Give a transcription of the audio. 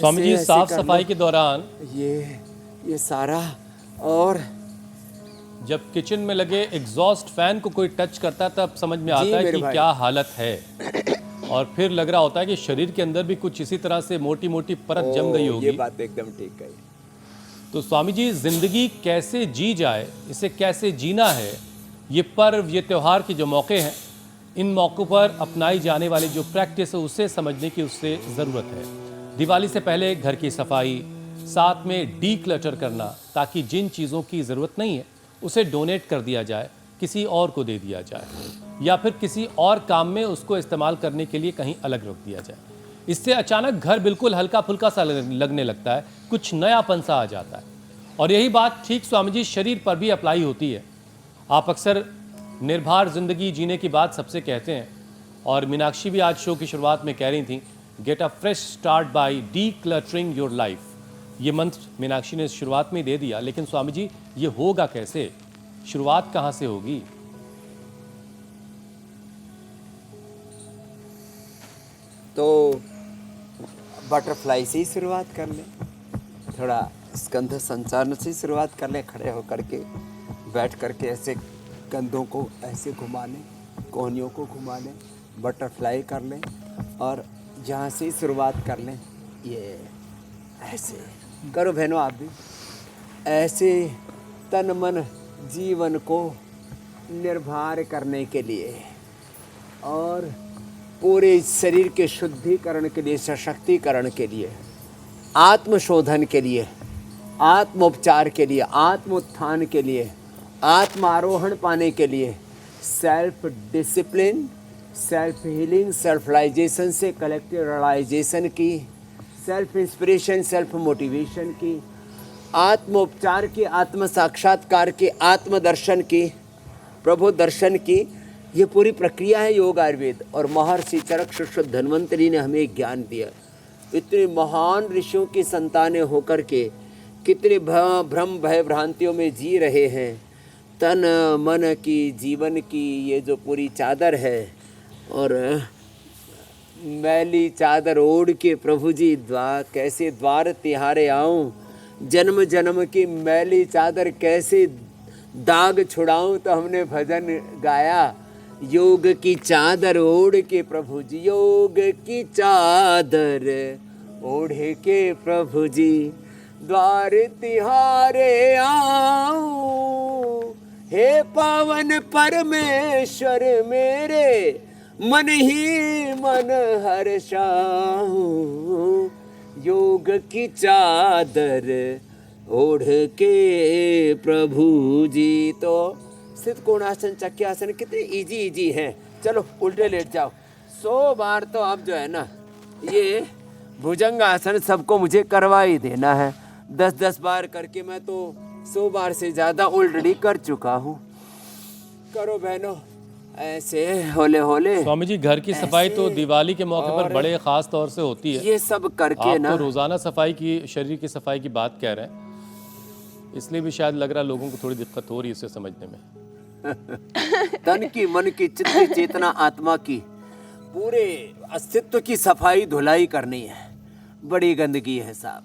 स्वामी जी, ऐसे साफ कर लो। सफाई के दौरान ये सारा, और जब किचन में लगे एग्जॉस्ट फैन को कोई टच करता है तब समझ में जी आता है मेरे कि भाई। क्या हालत है। और फिर लग रहा होता है कि शरीर के अंदर भी कुछ इसी तरह से मोटी मोटी परत जम गई ये होगी। बात एकदम ठीक कही। तो स्वामी जी, जिंदगी कैसे जी जाए, इसे कैसे जीना है, ये पर्व, ये त्यौहार के जो मौके हैं, इन मौक़ों पर अपनाई जाने वाली जो प्रैक्टिस है उसे समझने की उससे ज़रूरत है। दिवाली से पहले घर की सफाई, साथ में डी क्लटर करना, ताकि जिन चीज़ों की ज़रूरत नहीं है उसे डोनेट कर दिया जाए, किसी और को दे दिया जाए, या फिर किसी और काम में उसको इस्तेमाल करने के लिए कहीं अलग रख दिया जाए। इससे अचानक घर बिल्कुल हल्का फुल्का सा लगने लगता है, कुछ नयापन सा आ जाता है। और यही बात ठीक स्वामी जी शरीर पर भी अप्लाई होती है। आप अक्सर निर्भर जिंदगी जीने की बात सबसे कहते हैं, और मीनाक्षी भी आज शो की शुरुआत में कह रही थी, get a fresh start by D cluttering your life. ये मंत्र मीनाक्षी ने शुरुआत में दे दिया, लेकिन स्वामी जी ये होगा कैसे, शुरुआत कहाँ से होगी? तो बटरफ्लाई से ही शुरुआत कर लें, थोड़ा स्कंध संचालन से ही शुरुआत कर लें। खड़े होकर के, बैठ करके ऐसे कंधों को ऐसे घुमा लें, कोहनियों को घुमा लें, बटरफ्लाई कर लें, और यहाँ से ही शुरुआत कर लें। ये ऐसे करो बहनों, आप भी ऐसे तन मन जीवन को निर्भर करने के लिए और पूरे शरीर के शुद्धिकरण के लिए, सशक्तिकरण के लिए, आत्मशोधन के लिए, आत्मोपचार के लिए, आत्मोत्थान के लिए, आत्मारोहण पाने के लिए, self discipline, self healing, self realisation से कलेक्टिव रियलाइजेशन की, सेल्फ इंस्पिरेशन, सेल्फ मोटिवेशन की, आत्मोपचार की, आत्म साक्षात्कार की, आत्मदर्शन की, प्रभु दर्शन की, ये पूरी प्रक्रिया है योग आयुर्वेद। और महर्षि चरक शुश्रुत धन्वंतरी ने हमें ज्ञान दिया। इतने महान ऋषियों की संतानें होकर के कितने भ्रम भय भ्रांतियों में जी रहे हैं। तन मन की, जीवन की ये जो पूरी चादर है, और मैली चादर ओढ़ के प्रभु जी कैसे द्वार तिहारे आऊं, जन्म जन्म की मैली चादर कैसे दाग छुड़ाऊं। तो हमने भजन गाया, योग की चादर ओढ़ के प्रभु जी, योग की चादर ओढ़ के प्रभु जी, द्वार तिहारे आऊं। हे पावन परमेश्वर मेरे, मन ही मन हर्षाऊं, योग की चादर ओढ़ के प्रभु जी। तो सिद्ध कोणासन, चक्रासन कितने इजी हैं। चलो उल्टे लेट जाओ। 100 बार तो अब जो है ना, ये भुजंग आसन सबको मुझे करवा ही देना है। 10-10 बार करके मैं तो 100 बार से ज़्यादा ऑलरेडी कर चुका हूँ। करो बहनों ऐसे होले होले। स्वामी जी, घर की सफाई तो दिवाली के मौके पर बड़े खास तौर से होती है। ये सब करके आप ना, तो रोजाना सफाई की, शरीर की सफाई की बात कह रहे हैं, इसलिए भी शायद लग रहा लोगों को थोड़ी दिक्कत हो रही है इसे समझने में। तन की, मन की, चित्त की, चेतना, आत्मा की, पूरे अस्तित्व की सफाई धुलाई करनी है। बड़ी गंदगी है साहब।